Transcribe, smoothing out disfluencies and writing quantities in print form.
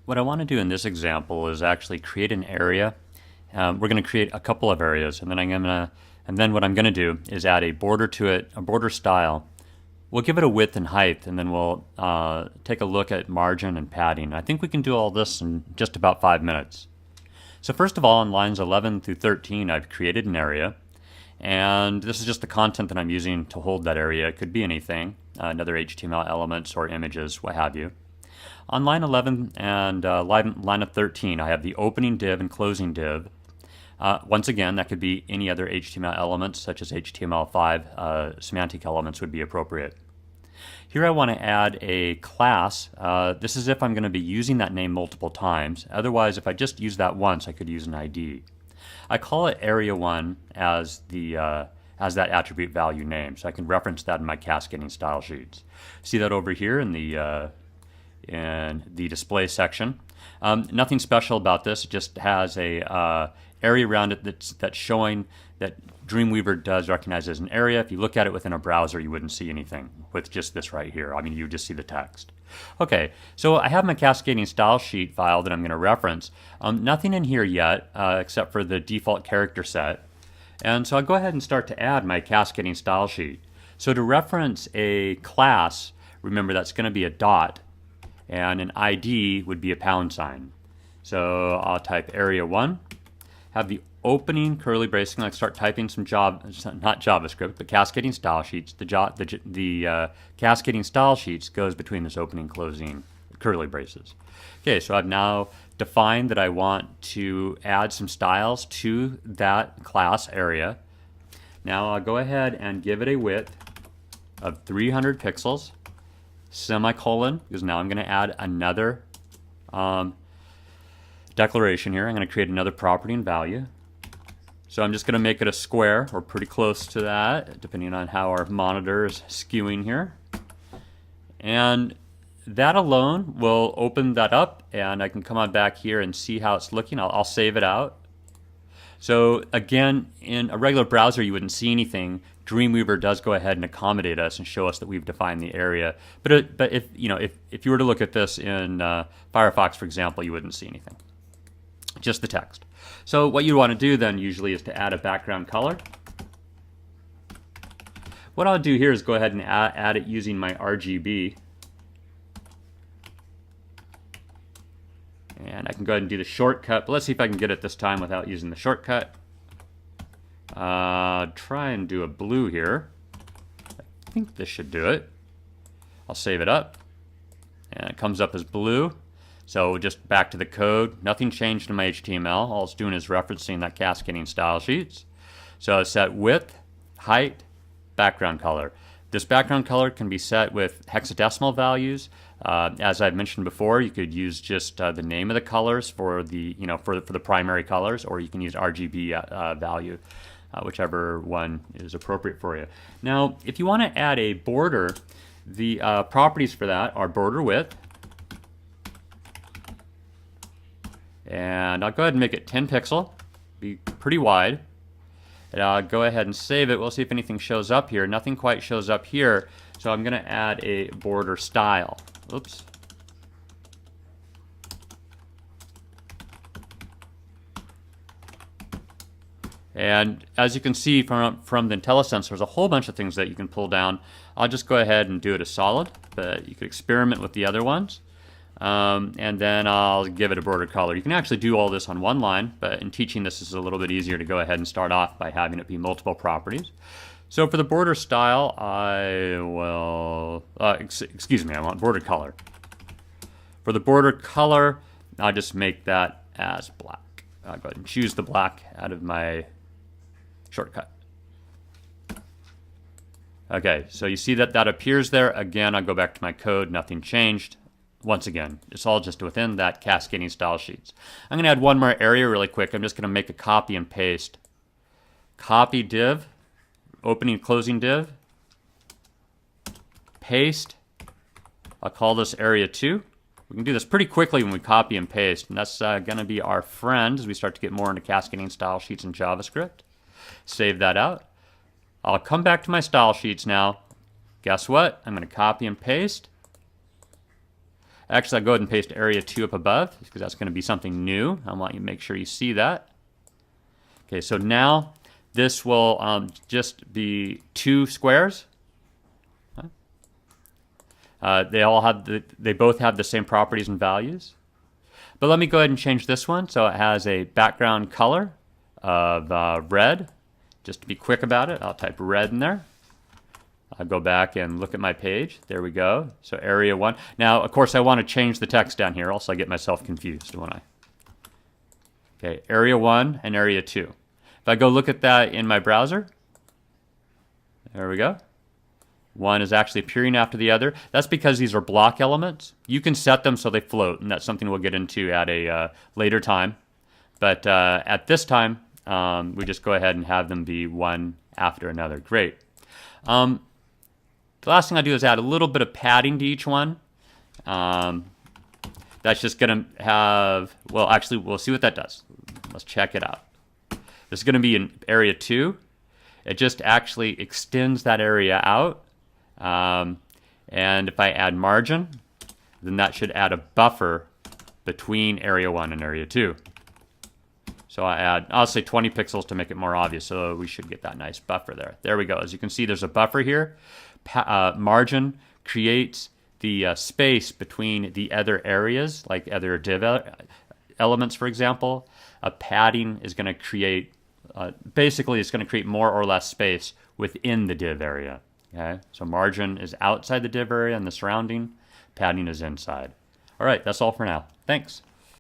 What I want to do in this example is actually create an area. We're going to create a couple of areas, and then what I'm going to do is add a border to it, a border style. We'll give it a width and height, and then we'll take a look at margin and padding. I think we can do all this in just about 5 minutes. So first of all, on lines 11 through 13, I've created an area, and this is just the content that I'm using to hold that area. It could be anything, another HTML elements or images, what have you. On line 11 and line of 13, I have the opening div and closing div. Once again, that could be any other HTML elements, such as HTML5 semantic elements would be appropriate. Here I want to add a class. This is if I'm going to be using that name multiple times. Otherwise, if I just use that once, I could use an ID. I call it area1 as that attribute value name, so I can reference that in my cascading style sheets. See that over here in the display section. Nothing special about this. It just has a area around it that's showing that Dreamweaver does recognize as an area. If you look at it within a browser, you wouldn't see anything with just this right here. I mean, you would just see the text. Okay, so I have my cascading style sheet file that I'm going to reference. Nothing in here yet except for the default character set. And so I'll go ahead and start to add my cascading style sheet. So to reference a class, remember that's going to be a dot, and an ID would be a pound sign. So I'll type area1, have the opening curly bracing, like start typing some not JavaScript, but cascading style sheets. The cascading style sheets goes between this opening closing curly braces. Okay, so I've now defined that I want to add some styles to that class area. Now I'll go ahead and give it a width of 300 pixels, semicolon, because now I'm going to add another declaration here. I'm going to create another property and value. So I'm just going to make it a square, or pretty close to that, depending on how our monitor is skewing here. And that alone will open that up, and I can come on back here and see how it's looking. I'll save it out. So again, in a regular browser, you wouldn't see anything. Dreamweaver does go ahead and accommodate us and show us that we've defined the area. But if you were to look at this in Firefox, for example, you wouldn't see anything. Just the text. So what you want to do then usually is to add a background color. What I'll do here is go ahead and add it using my RGB. And I can go ahead and do the shortcut, but let's see if I can get it this time without using the shortcut. Try and do a blue here. I think this should do it. I'll save it up. And it comes up as blue. So just back to the code. Nothing changed in my HTML. All it's doing is referencing that cascading style sheets. So set width, height, background color. This background color can be set with hexadecimal values. As I've mentioned before, you could use just the name of the colors for the for the primary colors, or you can use RGB value, whichever one is appropriate for you. Now, if you want to add a border, the properties for that are border width, and I'll go ahead and make it 10 pixel, be pretty wide. And I'll go ahead and save it. We'll see if anything shows up here. Nothing quite shows up here, so I'm going to add a border style. Oops. And as you can see from the IntelliSense, there's a whole bunch of things that you can pull down. I'll just go ahead and do it as solid, but you could experiment with the other ones. And then I'll give it a border color. You can actually do all this on one line, but in teaching this is a little bit easier to go ahead and start off by having it be multiple properties. So for the border style, I will, excuse me, I want border color. For the border color, I'll just make that as black. I'll go ahead and choose the black out of my shortcut. Okay, so you see that appears there. Again, I'll go back to my code, nothing changed. Once again, it's all just within that cascading style sheets. I'm going to add one more area really quick. I'm just going to make a copy and paste. Copy div, opening closing div, paste. I'll call this area 2. We can do this pretty quickly when we copy and paste, and that's going to be our friend as we start to get more into cascading style sheets in JavaScript. Save that out. I'll come back to my style sheets now. Guess what? I'm going to copy and paste. Actually, I'll go ahead and paste area 2 up above because that's going to be something new. I want you to make sure you see that. Okay, so now this will just be 2 squares. They both have the same properties and values. But let me go ahead and change this one so it has a background color of red. Just to be quick about it, I'll type red in there. I'll go back and look at my page. There we go. So area 1. Now, of course, I want to change the text down here, else I get myself confused, won't I? Okay, area 1 and area 2. If I go look at that in my browser, there we go. One is actually appearing after the other. That's because these are block elements. You can set them so they float, and that's something we'll get into at a later time. But at this time, we just go ahead and have them be one after another. Great. The last thing I do is add a little bit of padding to each one. That's just going to have, well, actually, we'll see what that does. Let's check it out. This is going to be in area 2. It just actually extends that area out. And if I add margin, then that should add a buffer between area 1 and area 2. So I'll say 20 pixels to make it more obvious, so we should get that nice buffer there. There we go. As you can see, there's a buffer here. Margin creates the space between the other areas, like other div elements, for example. Padding is going to create, basically it's going to create more or less space within the div area. Okay, so margin is outside the div area and the surrounding. Padding is inside. All right, that's all for now. Thanks.